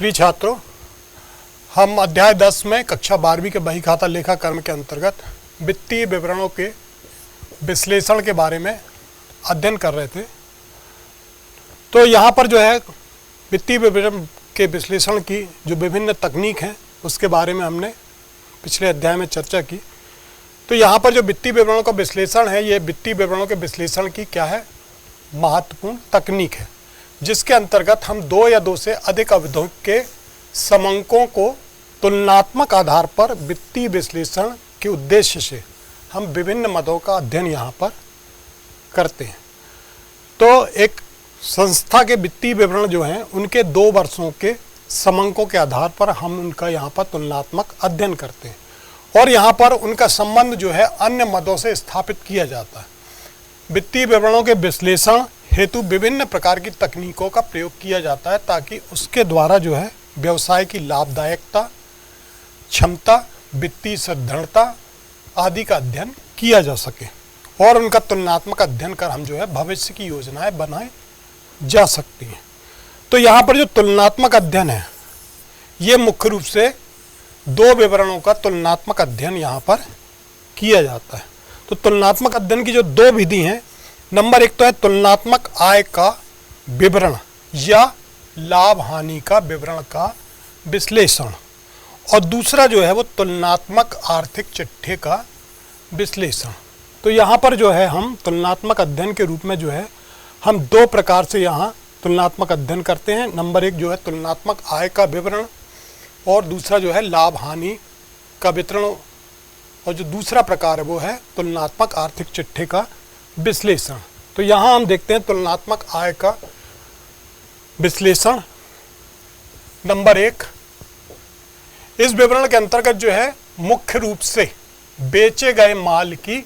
प्रिय छात्रों, हम अध्याय 10 में कक्षा 12वीं के बही खाता लेखा कर्म के अंतर्गत वित्तीय विवरणों के विश्लेषण के बारे में अध्ययन कर रहे थे। तो यहाँ पर जो है वित्तीय विवरण के विश्लेषण की जो विभिन्न तकनीक हैं उसके बारे में हमने पिछले अध्याय में चर्चा की। तो यहाँ पर जो वित्तीय विवरणों का विश्लेषण है, ये वित्तीय विवरणों के विश्लेषण की क्या है, महत्वपूर्ण तकनीक है, जिसके अंतर्गत हम दो या दो से अधिक अवधियों के समंकों को तुलनात्मक आधार पर वित्तीय विश्लेषण के उद्देश्य से हम विभिन्न मदों का अध्ययन यहाँ पर करते हैं। तो एक संस्था के वित्तीय विवरण जो हैं उनके 2 वर्षों के समंकों के आधार पर हम उनका यहाँ पर तुलनात्मक अध्ययन करते हैं और यहाँ पर उनका संबंध जो है अन्य मदों से स्थापित किया जाता है। वित्तीय विवरणों के विश्लेषण हेतु विभिन्न प्रकार की तकनीकों का प्रयोग किया जाता है ताकि उसके द्वारा जो है व्यवसाय की लाभदायकता, क्षमता, वित्तीय सदृढ़ता आदि का अध्ययन किया जा सके और उनका तुलनात्मक अध्ययन कर हम जो है भविष्य की योजनाएं बनाए जा सकती हैं। तो यहाँ पर जो तुलनात्मक अध्ययन है, ये मुख्य रूप से 2 विवरणों का तुलनात्मक अध्ययन यहाँ पर किया जाता है। तो तुलनात्मक अध्ययन की जो 2 विधि हैं, नंबर 1 तो है तुलनात्मक आय का विवरण या लाभ हानि का विवरण का विश्लेषण, और दूसरा जो है वो तुलनात्मक आर्थिक चिट्ठे का विश्लेषण। तो यहाँ पर जो है हम तुलनात्मक अध्ययन के रूप में जो है हम 2 प्रकार से यहाँ तुलनात्मक अध्ययन करते हैं। नंबर 1 जो है तुलनात्मक आय का विवरण और दूसरा जो है लाभ हानि का वितरण, और जो दूसरा प्रकार है वो है तुलनात्मक आर्थिक चिट्ठे का विश्लेषण। तो यहाँ हम देखते हैं तुलनात्मक आय का विश्लेषण। नंबर 1, इस विवरण के अंतर्गत जो है मुख्य रूप से बेचे गए माल की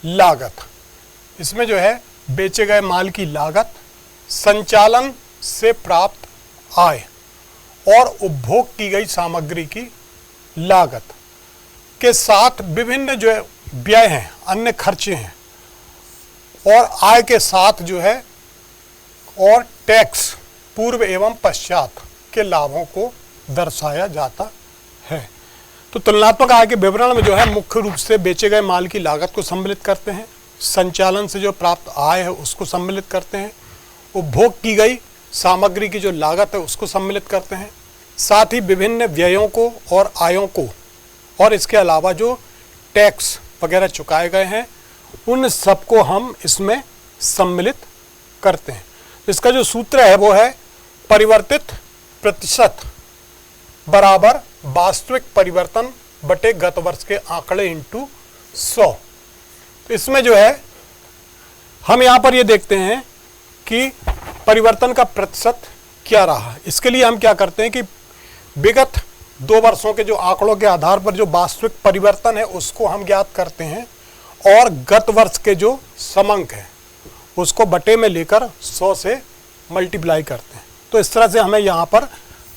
लागत, इसमें जो है बेचे गए माल की लागत, संचालन से प्राप्त आय और उपभोग की गई सामग्री की लागत के साथ विभिन्न जो व्यय हैं, अन्य खर्चे हैं और आय के साथ जो है और टैक्स पूर्व एवं पश्चात के लाभों को दर्शाया जाता है। तो तुलनात्मक आय के विवरण में जो है मुख्य रूप से बेचे गए माल की लागत को सम्मिलित करते हैं, संचालन से जो प्राप्त आय है उसको सम्मिलित करते हैं, उपभोग की गई सामग्री की जो लागत है उसको सम्मिलित करते हैं, साथ ही विभिन्न व्ययों को और आयों को और इसके अलावा जो टैक्स वगैरह चुकाए गए हैं उन सबको हम इसमें सम्मिलित करते हैं। इसका जो सूत्र है वो है परिवर्तित प्रतिशत बराबर वास्तविक परिवर्तन बटे गत वर्ष के आंकड़े इंटू 100। तो इसमें जो है हम यहाँ पर ये देखते हैं कि परिवर्तन का प्रतिशत क्या रहा। इसके लिए हम क्या करते हैं कि विगत 2 वर्षों के जो आंकड़ों के आधार पर जो वास्तविक परिवर्तन है उसको हम ज्ञात करते हैं और गत वर्ष के जो समंक है उसको बटे में लेकर 100 से मल्टीप्लाई करते हैं। तो इस तरह से हमें यहाँ पर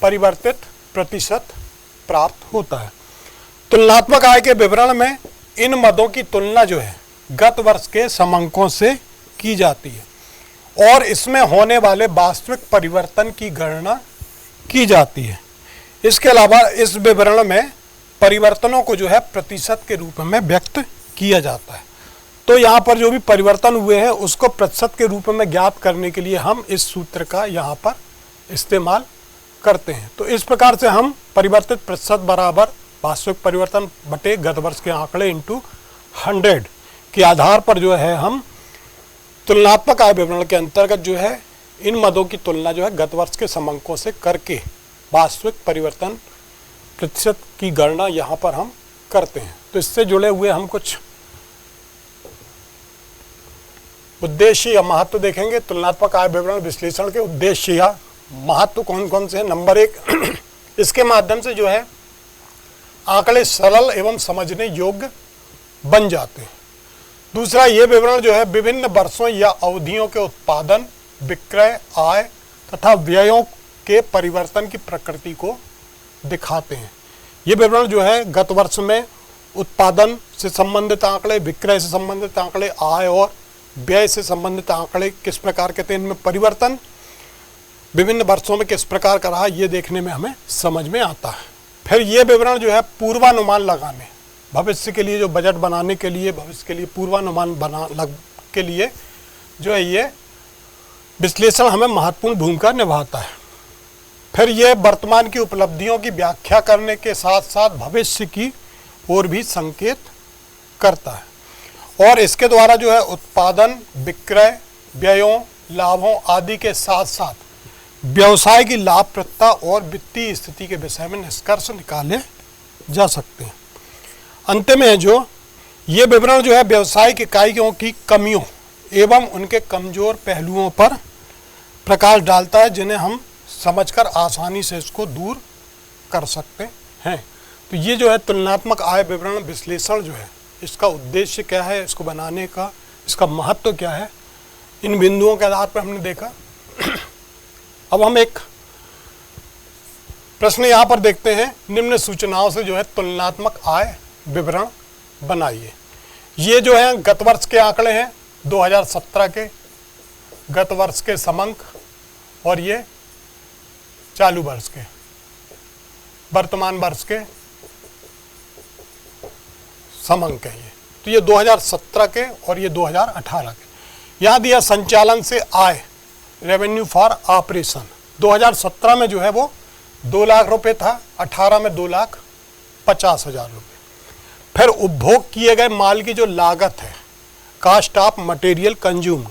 परिवर्तित प्रतिशत प्राप्त होता है। तुलनात्मक आय के विवरण में इन मदों की तुलना जो है गत वर्ष के समंकों से की जाती है और इसमें होने वाले वास्तविक परिवर्तन की गणना की जाती है। इसके अलावा इस विवरण में परिवर्तनों को जो है प्रतिशत के रूप में व्यक्त किया जाता है। तो यहाँ पर जो भी परिवर्तन हुए हैं उसको प्रतिशत के रूप में ज्ञात करने के लिए हम इस सूत्र का यहाँ पर इस्तेमाल करते हैं। तो इस प्रकार से हम परिवर्तित प्रतिशत बराबर वास्तविक परिवर्तन बटे गत वर्ष के आंकड़े इंटू 100 के आधार पर जो है हम तुलनात्मक आय विवरण के अंतर्गत जो है इन मदों की तुलना जो है गत वर्ष के समंकों से करके वास्तविक परिवर्तन प्रतिशत की गणना यहाँ पर हम करते हैं। तो इससे जुड़े हुए हम कुछ उद्देश्य या महत्व देखेंगे। तुलनात्मक आय विवरण विश्लेषण के उद्देश्य या महत्व कौन कौन से हैं। नंबर 1, इसके माध्यम से जो है आंकड़े सरल एवं समझने योग्य बन जाते हैं। दूसरा, ये विवरण जो है विभिन्न वर्षों या अवधियों के उत्पादन, विक्रय, आय तथा व्ययों के परिवर्तन की प्रकृति को दिखाते हैं। ये विवरण जो है गत वर्ष में उत्पादन से संबंधित आंकड़े, विक्रय से संबंधित आंकड़े, आय और व्यय से संबंधित आंकड़े किस प्रकार के थे, इनमें परिवर्तन विभिन्न वर्षों में किस प्रकार का रहा ये देखने में हमें समझ में आता है। फिर ये विवरण जो है पूर्वानुमान लगाने, भविष्य के लिए जो बजट बनाने के लिए, भविष्य के लिए पूर्वानुमान के लिए जो है ये विश्लेषण हमें महत्वपूर्ण भूमिका निभाता है। फिर ये वर्तमान की उपलब्धियों की व्याख्या करने के साथ साथ भविष्य की ओर भी संकेत करता है और इसके द्वारा जो है उत्पादन, विक्रय, व्ययों, लाभों आदि के साथ साथ व्यवसाय की लाभप्रदता और वित्तीय स्थिति के विषय में निष्कर्ष निकाले जा सकते हैं। अंत में जो ये विवरण जो है व्यवसायिक इकाइयों की कमियों एवं उनके कमजोर पहलुओं पर प्रकाश डालता है, जिन्हें हम समझकर आसानी से इसको दूर कर सकते हैं। तो ये जो है तुलनात्मक आय विवरण विश्लेषण जो है, इसका उद्देश्य क्या है, इसको बनाने का इसका महत्व क्या है, इन बिंदुओं के आधार पर हमने देखा। अब हम एक प्रश्न यहाँ पर देखते हैं, निम्न सूचनाओं से जो है तुलनात्मक आय विवरण बनाइए। ये जो है गत वर्ष के आंकड़े हैं, 2017 के गत वर्ष के समंक, और ये चालू वर्ष के, वर्तमान वर्ष के समंक है ये। तो ये 2017 के और ये 2018 के। यहाँ दिया संचालन से आय, रेवेन्यू फॉर ऑपरेशन। 2017 में जो है वो 2 लाख रुपए था, 18 में 2,50,000 रुपये। फिर उपभोग किए गए माल की जो लागत है, कास्ट ऑफ मटेरियल कंज्यूम्ड,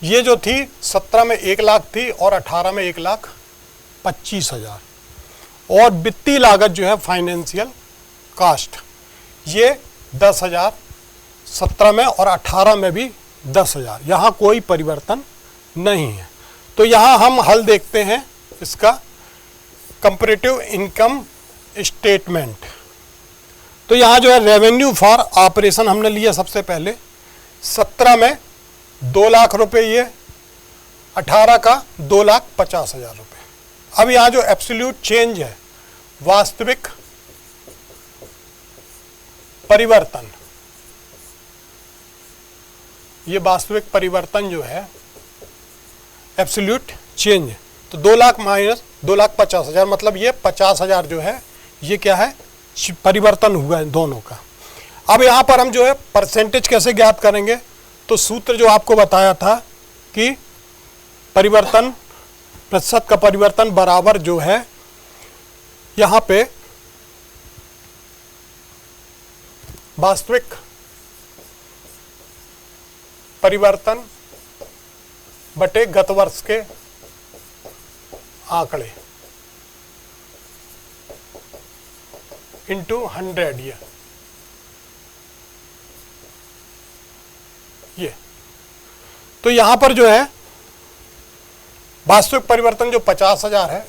ये जो थी 17 में 1 लाख थी और 18 में 1,25,000। और वित्तीय लागत जो है फाइनेंशियल कास्ट, ये 10,000 17 में और 18 में भी 10,000। यहाँ कोई परिवर्तन नहीं है। तो यहाँ हम हल देखते हैं इसका कंपैरेटिव इनकम स्टेटमेंट। तो यहाँ जो है रेवेन्यू फॉर ऑपरेशन हमने लिया सबसे पहले, 17 में 2 लाख रुपए, ये 18 का 2,50,000 रुपये। अब यहाँ जो एब्सोल्यूट चेंज है, वास्तविक परिवर्तन, ये वास्तविक परिवर्तन जो है एब्सोल्यूट चेंज, तो 2 लाख माइनस 2,50,000, मतलब ये 50,000 जो है ये क्या है, परिवर्तन हुआ है दोनों का। अब यहाँ पर हम जो है परसेंटेज कैसे ज्ञात करेंगे, तो सूत्र जो आपको बताया था कि परिवर्तन, प्रतिशत का परिवर्तन बराबर जो है यहाँ पे वास्तविक परिवर्तन बटे गत वर्ष के आंकड़े इंटू 100, ये। तो यहां पर जो है वास्तविक परिवर्तन जो 50,000 है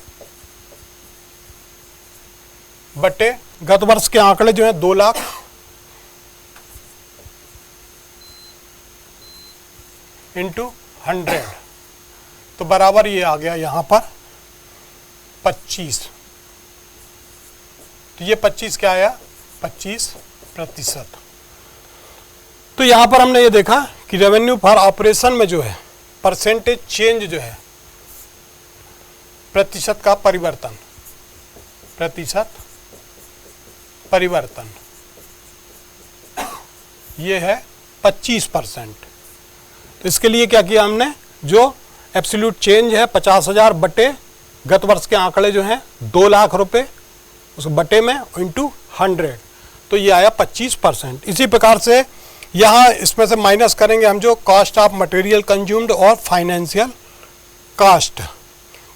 बटे गत वर्ष के आंकड़े जो है 2 लाख, इंटू 100, तो बराबर ये आ गया यहाँ पर 25। तो ये 25 क्या आया, 25%। तो यहाँ पर हमने ये देखा कि रेवेन्यू फॉर ऑपरेशन में जो है परसेंटेज चेंज जो है, प्रतिशत का परिवर्तन, प्रतिशत परिवर्तन, ये है 25%। तो इसके लिए क्या किया हमने, जो एब्सोल्यूट चेंज है 50,000 बटे गत वर्ष के आंकड़े जो हैं 2 लाख रुपए, उस बटे में इंटू 100, तो ये आया 25%। इसी प्रकार से यहाँ इसमें से माइनस करेंगे हम जो कॉस्ट ऑफ मटेरियल कंज्यूम्ड और फाइनेंशियल कास्ट,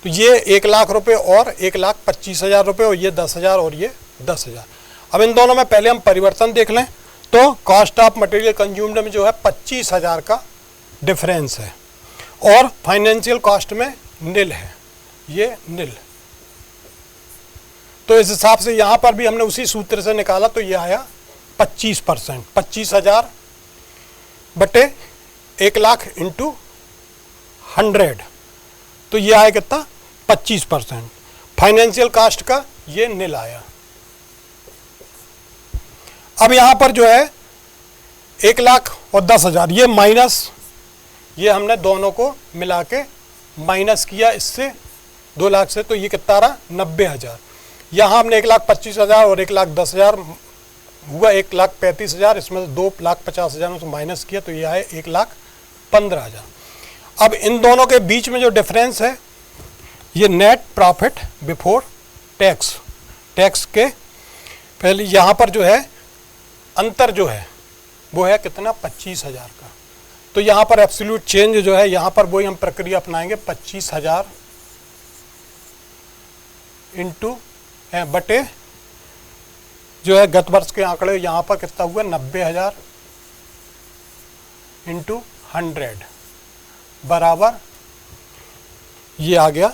तो ये 1 लाख रुपए और 1,25,000 रुपये, और ये 10,000 और ये 10,000। अब इन दोनों में पहले हम परिवर्तन देख लें, तो कॉस्ट ऑफ मटेरियल कंज्यूम्ड में जो है 25,000 का डिफरेंस है और फाइनेंशियल कॉस्ट में निल है, ये निल। तो इस हिसाब से यहाँ पर भी हमने उसी सूत्र से निकाला, तो ये आया 25%, 25,000 बटे 1 लाख इंटू 100, तो ये आया कितना, 25%। फाइनेंशियल कास्ट का ये निल आया। अब यहाँ पर जो है 1 लाख और 10,000, ये माइनस, ये हमने दोनों को मिला के माइनस किया, इससे 2 लाख से, तो ये कितना रहा 90,000। यहाँ हमने 1,25,000 और 1,10,000 हुआ 1,35,000, इसमें से 2,50,000 में से माइनस किया तो ये आए 1,15,000। अब इन दोनों के बीच में जो डिफरेंस है ये net profit before tax, tax के पहले यहाँ पर जो है अंतर जो है वो है कितना 25,000 का। तो यहाँ पर एब्सोल्यूट चेंज जो है यहाँ पर वही हम प्रक्रिया अपनाएंगे 25,000 इंटू बटे जो है गत वर्ष के आंकड़े यहाँ पर कितना हुआ 90,000 इंटू 100 बराबर ये आ गया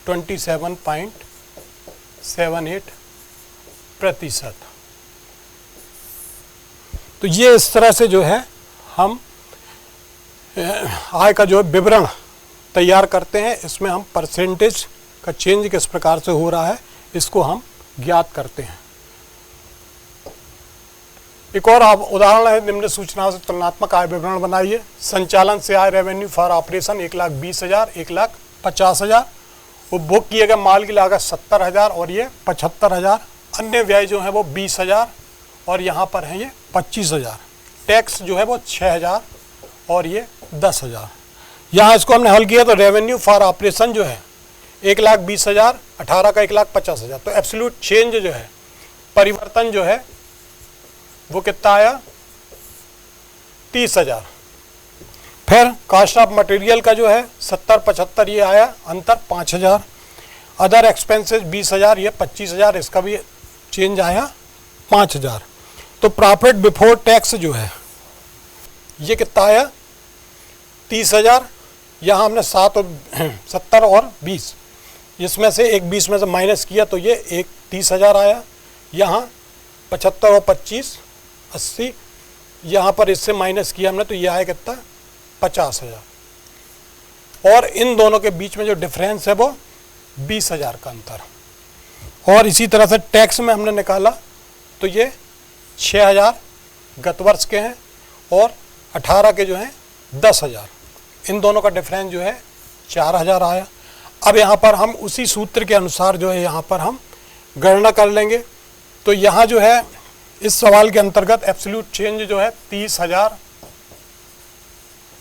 27.78%। तो ये इस तरह से जो है हम आय का जो है विवरण तैयार करते हैं। इसमें हम परसेंटेज का चेंज किस प्रकार से हो रहा है इसको हम ज्ञात करते हैं। एक और उदाहरण है, निम्न सूचनाओं से तुलनात्मक आय विवरण बनाइए। संचालन से आय रेवेन्यू फॉर ऑपरेशन 1,20,000, 1,50,000। उपभोग किए गए माल की लागत 70,000 और ये 75,000। अन्य व्यय जो है वो 20,000 और यहाँ पर है ये 25,000। टैक्स जो है वो 6,000 और ये 10,000। यहाँ इसको हमने हल किया तो रेवेन्यू फॉर ऑपरेशन जो है 1,20,000, 18 का 1,50,000। तो एब्सोल्यूट चेंज जो है परिवर्तन जो है वो कितना आया 30,000। फिर कॉस्ट ऑफ मटेरियल का जो है 70-75 ये आया, अंतर 5,000। अदर एक्सपेंसेस 20,000, ये 25,000, इसका भी चेंज आया 5,000। तो प्रॉफिट बिफोर टैक्स जो है ये कितना आया 30,000। यहाँ हमने 70 और 20 इसमें से एक 20 में से माइनस किया तो ये एक 30,000 आया। यहाँ 75 और 25 80, यहाँ पर इससे माइनस किया हमने तो ये आया कितना 50,000। और इन दोनों के बीच में जो डिफरेंस है वो 20,000 का अंतर। और इसी तरह से टैक्स में हमने निकाला तो ये 6,000 गत वर्ष के हैं और 18 के जो हैं 10,000। इन दोनों का डिफरेंस जो है 4,000 आया। अब यहाँ पर हम उसी सूत्र के अनुसार जो है यहाँ पर हम गणना कर लेंगे। तो यहाँ जो है इस सवाल के अंतर्गत एब्सोल्यूट चेंज जो है 30,000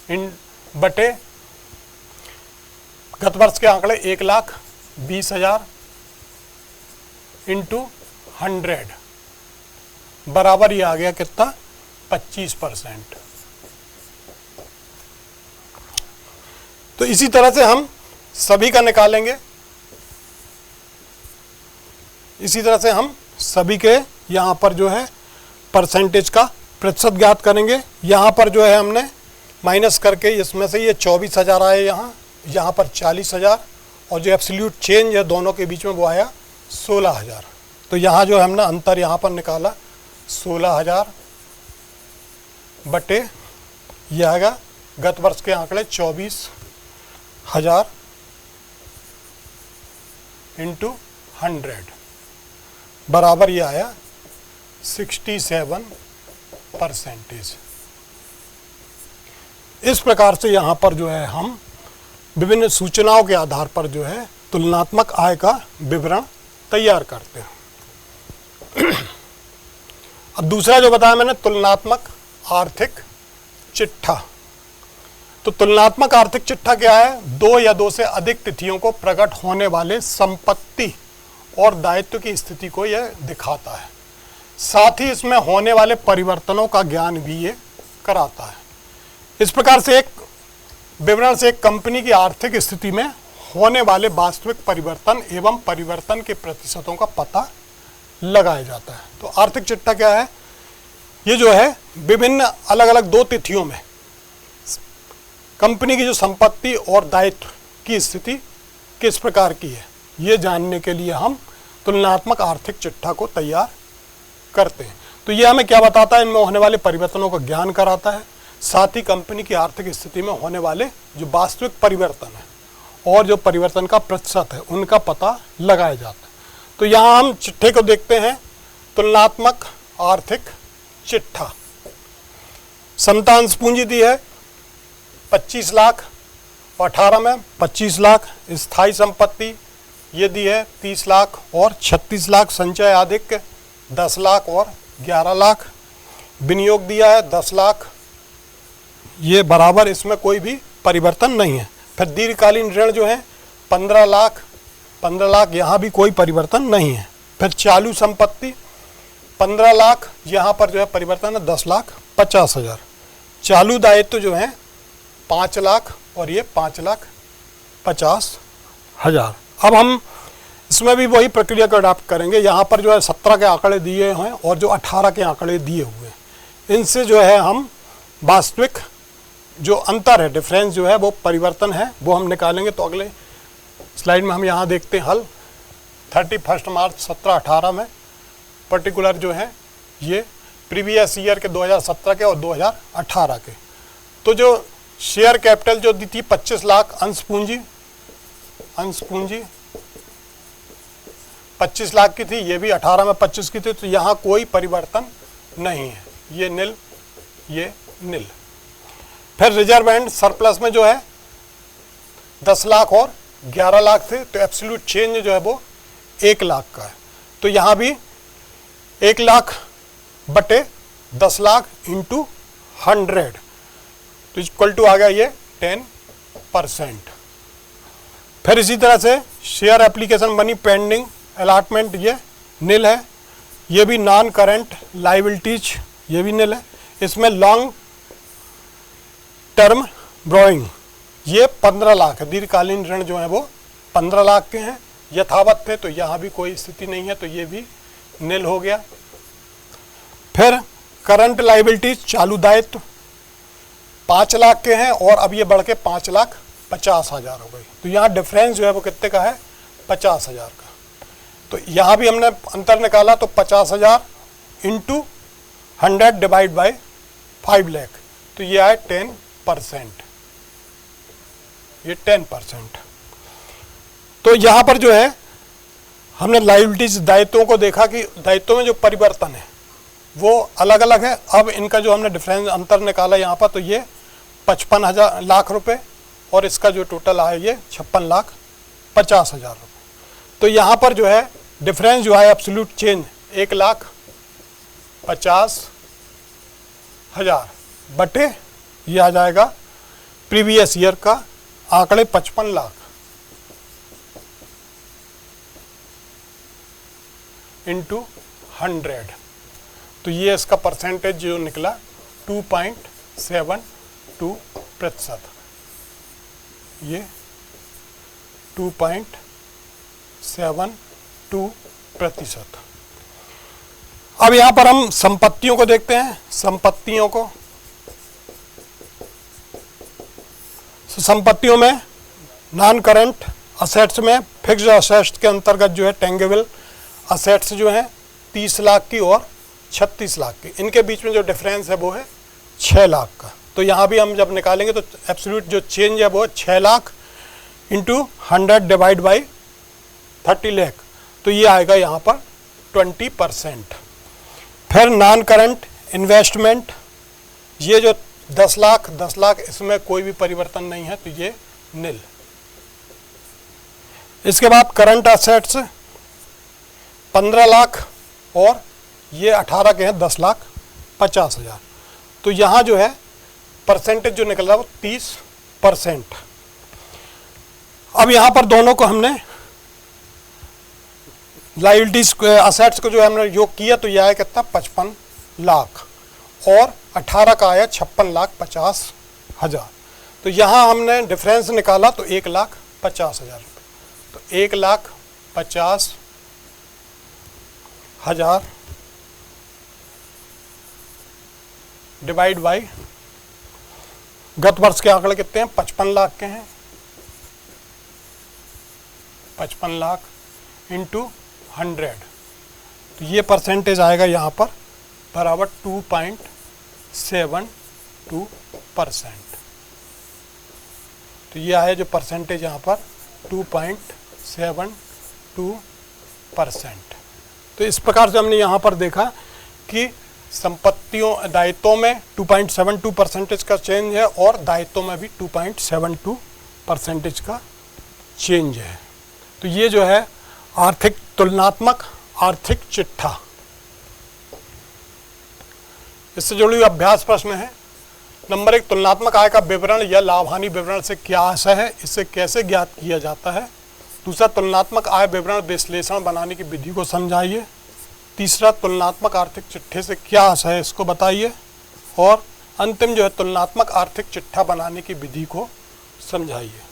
इन बटे गत वर्ष के आंकड़े 1,20,000 इंटू 100 बराबर ये आ गया कितना 25%। तो इसी तरह से हम सभी का निकालेंगे। इसी तरह से हम सभी के यहाँ पर जो है परसेंटेज का प्रतिशत ज्ञात करेंगे। यहाँ पर जो है हमने माइनस करके इसमें से ये 24,000 आए, यहाँ पर 40,000 और जो एब्सोल्यूट चेंज है दोनों के बीच में वो आया 16,000। तो यहाँ जो हमने अंतर यहाँ पर निकाला 16,000 बटे ये आएगा गत वर्ष के आंकड़े 24,000 इंटू 100 बराबर ये आया 67%। इस प्रकार से यहाँ पर जो है हम विभिन्न सूचनाओं के आधार पर जो है तुलनात्मक आय का विवरण तैयार करते हैं। अब दूसरा जो बताया मैंने तुलनात्मक आर्थिक चिट्ठा। तो तुलनात्मक आर्थिक चिट्ठा क्या है? 2 या 2 से अधिक तिथियों को प्रकट होने वाले संपत्ति और दायित्व की स्थिति को यह दिखाता है, साथ ही इसमें होने वाले परिवर्तनों का ज्ञान भी ये कराता है। इस प्रकार से एक विवरण से एक कंपनी की आर्थिक स्थिति में होने वाले वास्तविक परिवर्तन एवं परिवर्तन के प्रतिशतों का पता लगाया जाता है। तो आर्थिक चिट्ठा क्या है? ये जो है विभिन्न अलग अलग 2 तिथियों में कंपनी की जो संपत्ति और दायित्व की स्थिति किस प्रकार की है, ये जानने के लिए हम तुलनात्मक आर्थिक चिट्ठा को तैयार करते हैं। तो ये हमें क्या बताता है? इनमें होने वाले परिवर्तनों का ज्ञान कराता है, साथ ही कंपनी की आर्थिक स्थिति में होने वाले जो वास्तविक परिवर्तन है और जो परिवर्तन का प्रतिशत है उनका पता लगाया जाता है। तो यहाँ हम चिट्ठे को देखते हैं, तुलनात्मक आर्थिक चिट्ठा। समता अंश पूंजी दी है 25 लाख और 18 में 25 लाख। स्थायी संपत्ति ये दी है 30 लाख और 36 लाख, संचय आधिक्य 10 लाख और 11 लाख, विनियोग दिया है 10 लाख, ये बराबर, इसमें कोई भी परिवर्तन नहीं है। फिर दीर्घकालीन ऋण जो है 15 लाख, 15 लाख, यहाँ भी कोई परिवर्तन नहीं है। फिर चालू संपत्ति 15 लाख, यहाँ पर जो है परिवर्तन है 10,50,000। चालू दायित्व जो है 5 लाख और ये 5,50,000। अब हम इसमें भी वही प्रक्रिया को अडॉप्ट करेंगे। यहाँ पर जो है 17 के आंकड़े दिए हैं और जो 18 के आंकड़े दिए हुए हैं, इनसे जो है हम वास्तविक जो अंतर है, डिफरेंस जो है वो परिवर्तन है, वो हम निकालेंगे। तो अगले स्लाइड में हम यहाँ देखते हैं हल। 31 मार्च 17-18 में पर्टिकुलर जो है ये प्रीवियस ईयर के 2017 के और 2018 के। तो जो शेयर कैपिटल जो दी थी 25 लाख, अंश पूंजी 25 लाख की थी, ये भी 18 में 25 की थी, तो यहाँ कोई परिवर्तन नहीं है, ये नील, ये नील। फिर रिजर्व एंड सरप्लस में जो है 10 लाख और 11 लाख थे, तो एब्सोल्यूट चेंज जो है वो 1 लाख का है। तो यहाँ भी 1 लाख बटे 10 लाख इंटू 100, तो इक्वल टू आ गया ये 10%। फिर इसी तरह से share application money pending allotment, ये नील है। ये भी नॉन करेंट लाइबिलिटीज, ये भी नील है। इसमें लॉन्ग टर्म ब्रोइंग ये 15 लाख है, दीर्घकालीन ऋण जो है वो 15 लाख के हैं, यथावत थे, तो यहाँ भी कोई स्थिति नहीं है, तो ये भी नील हो गया। फिर करंट लाइबिलिटीज चालू दायित्व 5 लाख के हैं और अब ये बढ़ के 5,50,000 हो गई। तो यहाँ डिफरेंस जो है वो कितने का है, 50,000 का। तो यहाँ भी हमने अंतर निकाला, तो 50,000 इंटू 100 डिवाइड बाई 5 लाख, तो ये आए 10%, ये 10%। तो यहाँ पर जो है हमने लाइबिलिटीज दायित्वों को देखा कि दायित्वों में जो परिवर्तन है वो अलग अलग है। अब इनका जो हमने डिफरेंस अंतर निकाला यहाँ पर, तो ये 55 लाख रुपए और इसका जो टोटल आया ये 56,50,000 रुपये। तो यहाँ पर जो है डिफरेंस जो है एब्सोल्यूट चेंज 1,50,000 बटे ये आ जाएगा प्रीवियस ईयर का आंकड़े 55 लाख इंटू 100, तो ये इसका परसेंटेज जो निकला 2.72%, ये 2.72%। अब यहाँ पर हम संपत्तियों को देखते हैं। संपत्तियों को, संपत्तियों में नॉन करंट असेट्स में फिक्स्ड असेट्स के अंतर्गत जो है टेंजेबल असेट्स जो हैं 30 लाख की और 36 लाख की, इनके बीच में जो डिफरेंस है वो है 6 लाख का। तो यहाँ भी हम जब निकालेंगे तो एब्सोल्यूट जो चेंज है वो 6 lakh into 100 divide by 30 lakh, तो ये आएगा यहाँ पर 20%। फिर नॉन करंट इन्वेस्टमेंट, ये जो 10 लाख इसमें कोई भी परिवर्तन नहीं है, तो ये नील। इसके बाद करंट असेट्स 15 लाख और ये 18 के हैं 10,50,000, तो यहाँ जो है परसेंटेज जो निकल रहा है वो 30%। अब यहाँ पर दोनों को हमने लायबिलिटीज असेट्स को जो है हमने योग किया, तो यह आया कितना 55 लाख और 18 का आया 56,50,000। तो यहाँ हमने डिफरेंस निकाला तो 1,50,000 रुपये, तो 1,50,000 डिवाइड बाई गत वर्ष के आंकड़े कितने हैं, 55 लाख के हैं, 55 लाख इंटू 100, तो ये परसेंटेज आएगा यहाँ पर बराबर 2.72%। तो ये आया जो परसेंटेज यहाँ पर 2.72%। तो इस प्रकार से हमने यहाँ पर देखा कि संपत्तियों दायित्वों में 2.72% का चेंज है और दायित्वों में भी 2.72% का चेंज है। तो ये जो है आर्थिक तुलनात्मक आर्थिक चिट्ठा। इससे जुड़ी हुई अभ्यास प्रश्न है। नंबर 1, तुलनात्मक आय का विवरण या लाभ हानि विवरण से क्या आशय है, इसे कैसे ज्ञात किया जाता है। दूसरा, तुलनात्मक आय विवरण विश्लेषण बनाने की विधि को समझाइए। तीसरा, तुलनात्मक आर्थिक चिट्ठे से क्या आशय है, इसको बताइए। और अंतिम जो है तुलनात्मक आर्थिक चिट्ठा बनाने की विधि को समझाइए।